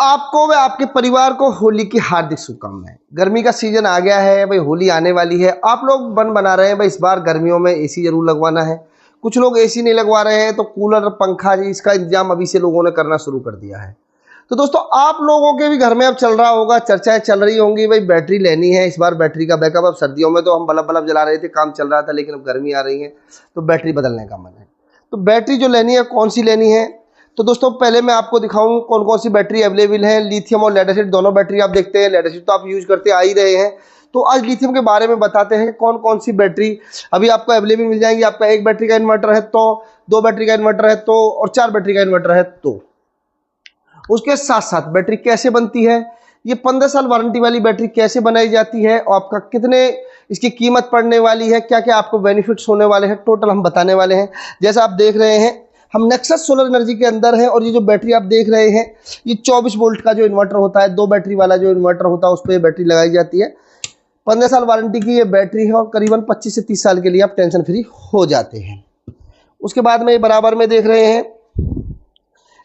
आपको व आपके परिवार को होली की हार्दिक शुभकामनाएं। गर्मी का सीजन आ गया है भाई, होली आने वाली है। आप लोग मन बना रहे हैं भाई, इस बार गर्मियों में एसी जरूर लगवाना है। कुछ लोग एसी नहीं लगवा रहे हैं तो कूलर पंखा जी इसका इंतजाम अभी से लोगों ने करना शुरू कर दिया है। तो दोस्तों आप लोगों के भी घर में अब चल रहा होगा, चर्चाएं चल रही होंगी भाई बैटरी लेनी है इस बार, बैटरी का बैकअप। अब सर्दियों में तो हम बल्ब बल्ब जला रहे थे, काम चल रहा था, लेकिन अब गर्मी आ रही है तो बैटरी बदलने का मन है। तो बैटरी जो लेनी है कौन सी लेनी है, तो दोस्तों पहले मैं आपको दिखाऊं कौन कौन सी बैटरी अवेलेबल है। लिथियम और लेड एसिड दोनों बैटरी आप देखते हैं, लेड एसिड तो आप यूज करते आ ही रहे हैं। तो आज लिथियम के बारे में बताते हैं कौन कौन सी बैटरी अभी आपको अवेलेबल मिल जाएंगी। आपका एक बैटरी का इन्वर्टर है तो, दो बैटरी का इन्वर्टर है तो, और चार बैटरी का इन्वर्टर है तो। उसके साथ साथ बैटरी कैसे बनती है, ये 15 साल वारंटी वाली बैटरी कैसे बनाई जाती है, और आपका कितने इसकी कीमत पड़ने वाली है, क्या क्या आपको बेनिफिट्स होने वाले हैं, टोटल हम बताने वाले हैं। जैसा आप देख रहे हैं हम नेक्सस सोलर एनर्जी के अंदर है, और ये जो बैटरी आप देख रहे हैं ये 24 वोल्ट का जो इन्वर्टर होता है, दो बैटरी वाला जो इन्वर्टर होता है उस पर ये बैटरी लगाई जाती है। 15 साल वारंटी की ये बैटरी है और करीबन 25 से 30 साल के लिए आप टेंशन फ्री हो जाते हैं। उसके बाद में ये बराबर में देख रहे हैं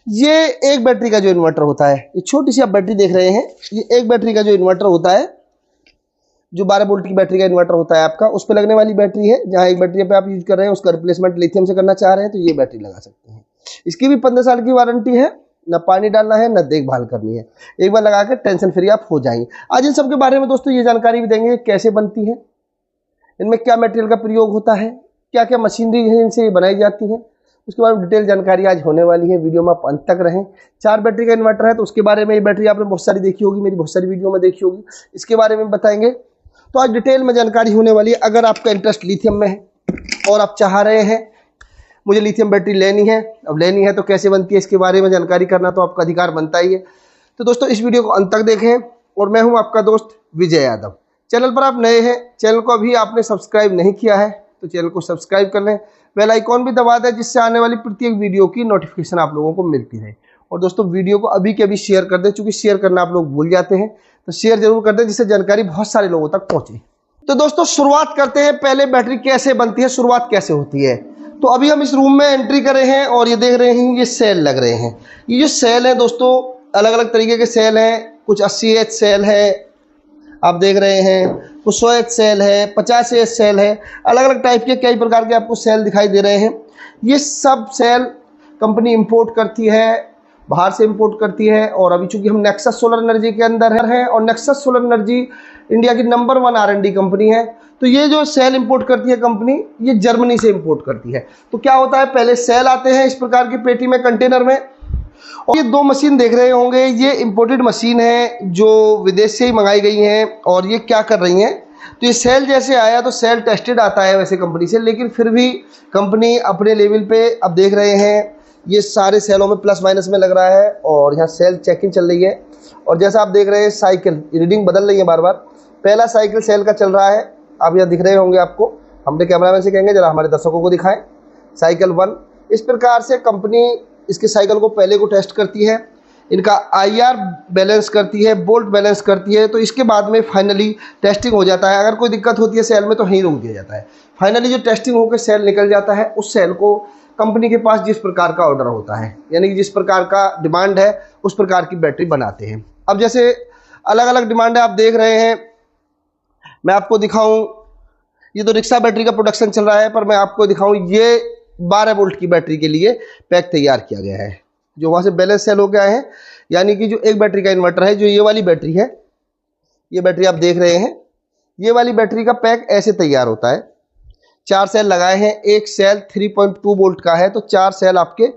ये एक बैटरी का जो इन्वर्टर होता है, ये छोटी सी आप बैटरी देख रहे हैं, ये एक बैटरी का जो इन्वर्टर होता है, जो 12 वोल्ट की बैटरी का इन्वर्टर होता है आपका, उस पर लगने वाली बैटरी है। जहां एक बैटरी पे आप यूज कर रहे हैं उसका रिप्लेसमेंट लिथियम से करना चाह रहे हैं तो ये बैटरी लगा सकते हैं। इसकी भी 15 साल की वारंटी है, ना पानी डालना है ना देखभाल करनी है, एक बार लगा के टेंशन फ्री आप हो जाएंगे। आज इन सब के बारे में दोस्तों ये जानकारी भी देंगे, कैसे बनती है, इनमें क्या मटेरियल का प्रयोग होता है, क्या क्या मशीनरी है इनसे ये बनाई जाती है, उसके बारे में डिटेल जानकारी आज होने वाली है। वीडियो में आप अंत तक रहें। 4 बैटरी का इन्वर्टर है तो उसके बारे में, ये बैटरी आपने बहुत सारी देखी होगी, मेरी बहुत सारी वीडियो में देखी होगी, इसके बारे में बताएंगे। तो आज डिटेल में जानकारी होने वाली है। अगर आपका इंटरेस्ट लिथियम में है और आप चाह रहे हैं मुझे लिथियम बैटरी लेनी है, अब लेनी है तो कैसे बनती है इसके बारे में जानकारी करना तो आपका अधिकार बनता ही है। तो दोस्तों इस वीडियो को अंत तक देखें, और मैं हूं आपका दोस्त विजय यादव। चैनल पर आप नए हैं, चैनल को अभी आपने सब्सक्राइब नहीं किया है तो चैनल को सब्सक्राइब कर लें, बेल आइकॉन भी दबा दें जिससे आने वाली प्रत्येक वीडियो की नोटिफिकेशन आप लोगों को मिलती रहे। और दोस्तों वीडियो को अभी के अभी शेयर कर दें, क्योंकि शेयर करना आप लोग भूल जाते हैं, तो शेयर जरूर कर दें जिससे जानकारी बहुत सारे लोगों तक पहुंचे। तो दोस्तों शुरुआत करते हैं, पहले बैटरी कैसे बनती है, शुरुआत कैसे होती है। तो अभी हम इस रूम में एंट्री करे हैं और ये देख रहे हैं ये सेल लग रहे हैं। ये जो सेल है दोस्तों अलग अलग तरीके के सेल हैं, कुछ 80H सेल है आप देख रहे हैं, कुछ 100H सेल है, 50H सेल है, अलग अलग टाइप के कई प्रकार के आपको सेल दिखाई दे रहे हैं। ये सब सेल कंपनी इंपोर्ट करती है, बाहर से इंपोर्ट करती है। और अभी चूंकि हम नेक्सस सोलर एनर्जी के अंदर हैं और नेक्सस सोलर एनर्जी इंडिया की नंबर 1 R&D कंपनी है, तो ये जो सेल इंपोर्ट करती है कंपनी, ये जर्मनी से इंपोर्ट करती है। तो क्या होता है, पहले सेल आते हैं इस प्रकार की पेटी में, कंटेनर में, और ये 2 मशीन देख रहे होंगे, ये इंपोर्टेड मशीन है जो विदेश से ही मंगाई गई हैं। और ये क्या कर रही हैं, तो ये सेल जैसे आया तो सेल टेस्टेड आता है वैसे कंपनी से, लेकिन फिर भी कंपनी अपने लेवल पे, अब देख रहे हैं ये सारे सेलों में प्लस माइनस में लग रहा है और यहाँ सेल चेकिंग चल रही है। और जैसा आप देख रहे हैं साइकिल रीडिंग बदल रही है बार बार। पहला साइकिल सेल का चल रहा है, आप यहाँ दिख रहे होंगे आपको, हमने कैमरामैन से कहेंगे जरा हमारे दर्शकों को दिखाएं। साइकिल 1 इस प्रकार से कंपनी इसके साइकिल को पहले को टेस्ट करती है, इनका IR बैलेंस करती है, बोल्ट बैलेंस करती है, तो इसके बाद में फाइनली टेस्टिंग हो जाता है। अगर कोई दिक्कत होती है सेल में तो यहीं रोक दिया जाता है। फाइनली जो टेस्टिंग होकर सेल निकल जाता है, उस सेल को कंपनी के पास जिस प्रकार का ऑर्डर होता है, यानी कि जिस प्रकार का डिमांड है उस प्रकार की बैटरी बनाते हैं। अब जैसे अलग अलग डिमांड है आप देख रहे हैं, मैं आपको दिखाऊं, ये तो रिक्शा बैटरी का प्रोडक्शन चल रहा है, पर मैं आपको दिखाऊं ये 12 वोल्ट की बैटरी के लिए पैक तैयार किया गया है, जो वहां से बैलेंस सेल हो गया है। यानी कि जो एक बैटरी का इन्वर्टर है, जो ये वाली बैटरी है, ये बैटरी आप देख रहे हैं, ये वाली बैटरी का पैक ऐसे तैयार होता है। 4 सेल लगाए हैं, एक सेल 3.2 वोल्ट का है, तो 4 सेल आपके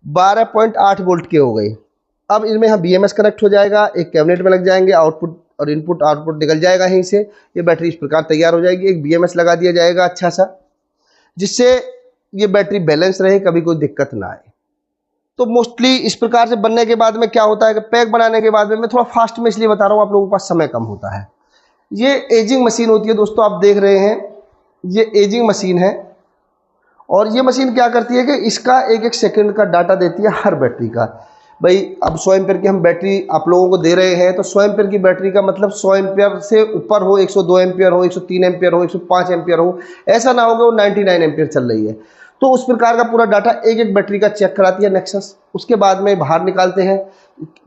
12.8 वोल्ट के हो गए। अब इनमें यहाँ BMS कनेक्ट हो जाएगा, एक कैबिनेट में लग जाएंगे, आउटपुट और इनपुट आउटपुट निकल जाएगा यहीं से। ये बैटरी इस प्रकार तैयार हो जाएगी, एक BMS लगा दिया जाएगा अच्छा सा, जिससे ये बैटरी बैलेंस रहे, कभी कोई दिक्कत ना आए। तो मोस्टली इस प्रकार से बनने के बाद में क्या होता है कि पैक बनाने के बाद में, मैं थोड़ा फास्ट में इसलिए बता रहा हूँ, आप लोगों के पास समय कम होता है। ये एजिंग मशीन होती है दोस्तों, आप देख रहे हैं ये एजिंग मशीन है। और ये मशीन क्या करती है कि इसका एक एक सेकंड का डाटा देती है हर बैटरी का। भाई अब 100 एम्पियर की हम बैटरी आप लोगों को दे रहे हैं, तो 100 एम्पियर की बैटरी का मतलब 100 एम्पियर से ऊपर हो, 102 एम्पियर हो, 103 एम्पियर हो, 105 एम्पियर हो, ऐसा ना हो कि वो 99 एम्पियर चल रही है। तो उस प्रकार का पूरा डाटा एक एक बैटरी का चेक कराती है नेक्सस। उसके बाद में बाहर निकालते हैं,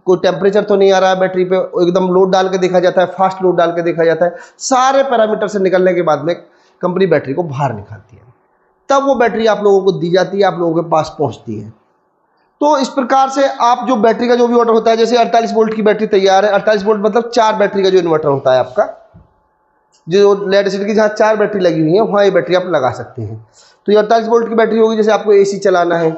कोई टेम्परेचर तो नहीं आ रहा है बैटरी पे, एकदम लोड डाल के देखा जाता है, फास्ट लोड डाल के देखा जाता है। सारे पैरामीटर से निकलने के बाद में कंपनी बैटरी को बाहर निकालती है, तब वो बैटरी आप लोगों को दी जाती है, आप लोगों के पास पहुंचती है। तो इस प्रकार से आप जो बैटरी का जो भी ऑर्डर होता है, जैसे 48 वोल्ट की बैटरी तैयार है, 48 वोल्ट मतलब 4 बैटरी का जो इन्वर्टर होता है आपका, जो लेड एसिड की जहाँ 4 बैटरी लगी हुई है वहाँ ये बैटरी आप लगा सकते हैं। तो ये 48 वोल्ट की बैटरी होगी। जैसे आपको एसी चलाना है,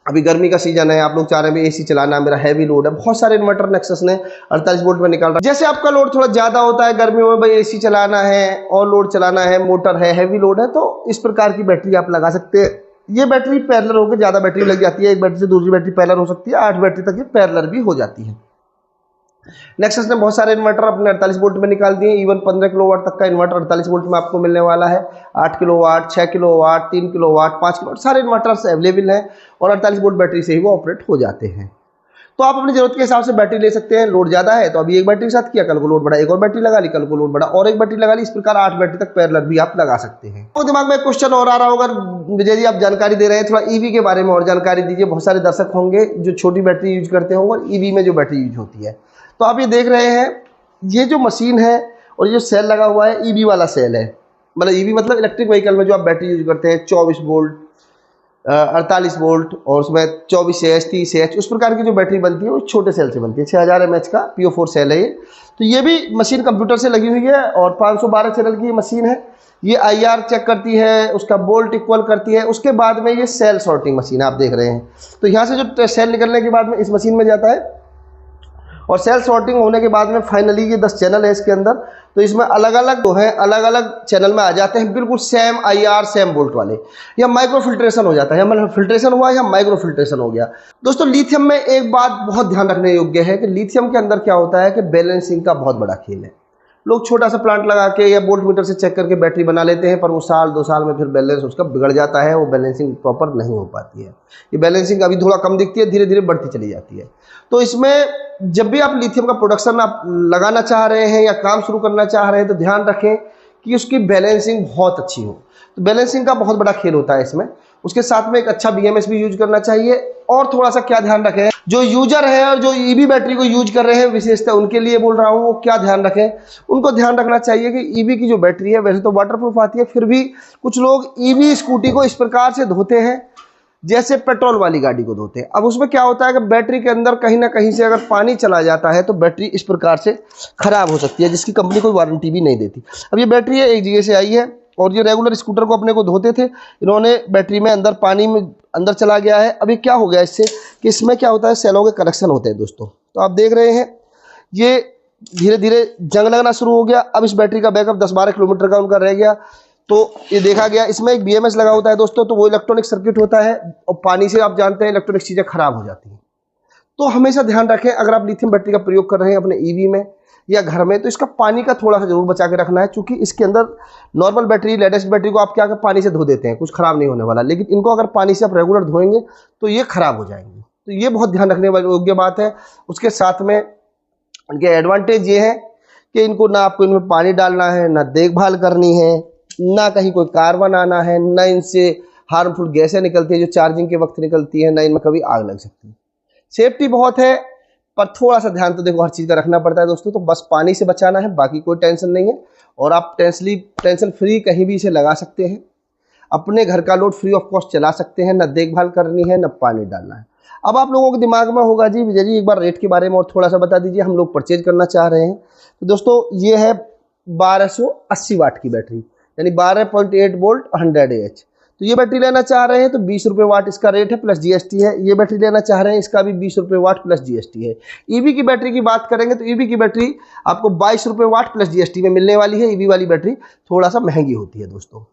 अभी गर्मी का सीजन है, आप लोग चाह रहे हैं एसी चलाना है, मेरा हैवी लोड है, बहुत सारे इन्वर्टर नेक्सस ने 48 वोल्ट में निकाल रहा है। जैसे आपका लोड थोड़ा ज़्यादा होता है गर्मियों में, भाई एसी चलाना है और लोड चलाना है, मोटर है, हैवी लोड है, तो इस प्रकार की बैटरी आप लगा सकते हैं। ये बैटरी पैरेलल होकर ज़्यादा बैटरी लग जाती है, एक बैटरी से दूसरी बैटरी पैरेलल हो सकती है, 8 बैटरी तक ये पैरेलल भी हो जाती है। नेक्सस ने बहुत सारे इन्वर्टर अपने 48 वोल्ट में निकाल दिए, इवन 15 किलोवाट तक का इन्वर्टर 48 वोल्ट में आपको मिलने वाला है। 8 किलोवाट, 6 किलोवाट, 3 किलोवाट, 5 किलोवाट सारे इन्वर्टर्स अवेलेबल हैं और 48 वोल्ट बैटरी से ही वो ऑपरेट हो जाते हैं। तो आप अपनी जरूरत के हिसाब से बैटरी ले सकते हैं। लोड ज़्यादा है तो अभी एक बैटरी के साथ किया, कल को लोड बढ़ा एक और बैटरी लगा ली, कल को लोड बढ़ा और एक बैटरी लगा ली, इस प्रकार 8 बैटरी तक पैरेलल भी आप लगा सकते हैं। तो दिमाग में क्वेश्चन और आ रहा होगा, विजय जी आप जानकारी दे रहे हैं, थोड़ा ईवी के बारे में और जानकारी दीजिए। बहुत सारे दर्शक होंगे जो छोटी बैटरी यूज करते होंगे और ईवी में जो बैटरी यूज होती है। तो आप ये देख रहे हैं, ये जो मशीन है और ये जो सेल लगा हुआ है ईवी वाला सेल है, मतलब ईवी मतलब इलेक्ट्रिक व्हीकल में जो आप बैटरी यूज करते हैं, 24 वोल्ट, 48 वोल्ट और उसमें 24 एच, 30 एच, उस प्रकार की जो बैटरी बनती है वो छोटे सेल से बनती है। 6000 mAh का PO4 सेल है ये। तो ये भी मशीन कंप्यूटर से लगी हुई है और 512 चैनल की मशीन है। ये IR चेक करती है, उसका बोल्ट इक्वल करती है। उसके बाद में ये सेल सॉर्टिंग मशीन आप देख रहे हैं। तो यहाँ से जो सेल निकलने के बाद में इस मशीन में जाता है और सेल सॉर्टिंग होने के बाद में फाइनली ये 10 चैनल है इसके अंदर, तो इसमें अलग अलग जो है अलग अलग चैनल में आ जाते हैं, बिल्कुल सेम IR सेम वोल्ट वाले। या माइक्रो फिल्ट्रेशन हो जाता है, या मतलब फिल्ट्रेशन हुआ या माइक्रो फिल्ट्रेशन हो गया। दोस्तों लिथियम में एक बात बहुत ध्यान रखने योग्य है कि लिथियम के अंदर क्या होता है कि बैलेंसिंग का बहुत बड़ा खेल है। लोग छोटा सा प्लांट लगा के या वोल्ट मीटर से चेक करके बैटरी बना लेते हैं, पर वो साल 2 साल में फिर बैलेंस उसका बिगड़ जाता है, वो बैलेंसिंग प्रॉपर नहीं हो पाती है। ये बैलेंसिंग अभी थोड़ा कम दिखती है, धीरे धीरे बढ़ती चली जाती है। तो इसमें जब भी आप लिथियम का प्रोडक्शन आप लगाना चाह रहे हैं या काम शुरू करना चाह रहे हैं तो ध्यान रखें कि उसकी बैलेंसिंग बहुत अच्छी हो। तो बैलेंसिंग का बहुत बड़ा खेल होता है इसमें। उसके साथ में एक अच्छा BMS भी यूज करना चाहिए। और थोड़ा सा क्या ध्यान रखें, जो यूजर है और जो ईवी बैटरी को यूज कर रहे हैं विशेषतः उनके लिए बोल रहा हूँ, वो क्या ध्यान रखें, उनको ध्यान रखना चाहिए कि ईवी की जो बैटरी है वैसे तो वाटरप्रूफ आती है, फिर भी कुछ लोग ईवी स्कूटी को इस प्रकार से धोते हैं जैसे पेट्रोल वाली गाड़ी को धोते हैं। अब उसमें क्या होता है कि बैटरी के अंदर कहीं ना कहीं से अगर पानी चला जाता है तो बैटरी इस प्रकार से खराब हो सकती है, जिसकी कंपनी कोई वारंटी भी नहीं देती। अब ये बैटरी है एक जगह से आई है और ये रेगुलर स्कूटर को अपने को धोते थे, इन्होंने बैटरी में अंदर पानी में अंदर चला गया है। अभी क्या हो गया इससे कि इसमें क्या होता है, सेलों के कनेक्शन होते हैं दोस्तों। तो आप देख रहे हैं ये धीरे धीरे जंग लगना शुरू हो गया। अब इस बैटरी का बैकअप 10-12 किलोमीटर का उनका रह गया। तो ये देखा गया, इसमें एक BMS लगा होता है दोस्तों, तो वो इलेक्ट्रॉनिक सर्किट होता है और पानी से आप जानते हैं इलेक्ट्रॉनिक चीज़ें खराब हो जाती हैं। तो हमेशा ध्यान रखें अगर आप लिथियम बैटरी का प्रयोग कर रहे हैं अपने ईवी में या घर में, तो इसका पानी का थोड़ा सा जरूर बचा के रखना है, क्योंकि इसके अंदर नॉर्मल बैटरी, लेटेस्ट बैटरी को आप क्या पानी से धो देते हैं, कुछ खराब नहीं होने वाला, लेकिन इनको अगर पानी से आप रेगुलर धोएंगे तो ये खराब हो जाएंगे। तो ये बहुत ध्यान रखने वाली योग्य बात है। उसके साथ में इनके एडवांटेज ये है कि इनको ना आपको इनमें पानी डालना है, ना देखभाल करनी है, ना कहीं कोई कार्बन आना है, ना इनसे हार्मफुल गैसें निकलती है जो चार्जिंग के वक्त निकलती है, ना इनमें कभी आग लग सकती है। सेफ्टी बहुत है, पर थोड़ा सा ध्यान तो देखो हर चीज़ का रखना पड़ता है दोस्तों। तो बस पानी से बचाना है, बाकी कोई टेंशन नहीं है। और आप टेंशन फ्री कहीं भी इसे लगा सकते हैं, अपने घर का लोड फ्री ऑफ कॉस्ट चला सकते हैं, ना देखभाल करनी है, ना पानी डालना है। अब आप लोगों के दिमाग में होगा जी विजय जी एक बार रेट के बारे में और थोड़ा सा बता दीजिए, हम लोग परचेज करना चाह रहे हैं। तो दोस्तों ये है 1280 वाट की बैटरी, यानी 12.8 वोल्ट 100 AH। तो ये बैटरी लेना चाह रहे हैं तो 20 रुपये वाट इसका रेट है प्लस GST है। ये बैटरी लेना चाह रहे हैं इसका भी 20 रुपये वाट प्लस GST है। ईवी की बैटरी की बात करेंगे तो ईवी की बैटरी आपको 22 रुपये वाट प्लस GST में मिलने वाली है। ईवी वाली बैटरी थोड़ा सा महंगी होती है दोस्तों।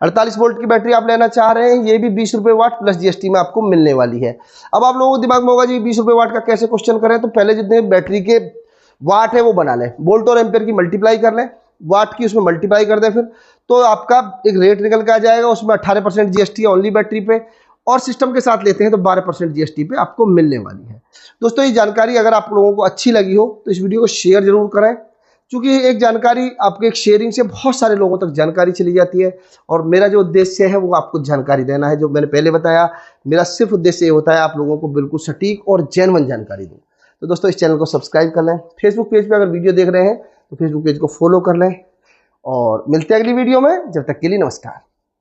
48 वोल्ट की बैटरी आप लेना चाह रहे हैं, ये भी 20 रुपये वाट प्लस GST में आपको मिलने वाली है। अब आप लोगों को दिमाग में होगा जी 20 रुपये वाट का कैसे क्वेश्चन करें, तो पहले जितने बैटरी के वाट है वो बना लें, वोल्ट और एम्पेयर की मल्टीप्लाई कर लें, वाट की उसमें मल्टीप्लाई कर दें, फिर तो आपका एक रेट निकल के आ जाएगा। उसमें 18% GST है ओनली बैटरी पे, और सिस्टम के साथ लेते हैं तो 12% GST पे आपको मिलने वाली है। दोस्तों ये जानकारी अगर आप लोगों को अच्छी लगी हो तो इस वीडियो को शेयर जरूर करें, क्योंकि एक जानकारी आपके एक शेयरिंग से बहुत सारे लोगों तक जानकारी चली जाती है, और मेरा जो उद्देश्य है वो आपको जानकारी देना है। जो मैंने पहले बताया, मेरा सिर्फ उद्देश्य ये होता है आप लोगों को बिल्कुल सटीक और जेन्युइन जानकारी दूँ। तो दोस्तों इस चैनल को सब्सक्राइब कर लें, फेसबुक पेज पे अगर वीडियो देख रहे हैं तो फेसबुक पेज को फॉलो कर लें, और मिलते हैं अगली वीडियो में। जब तक के लिए नमस्कार।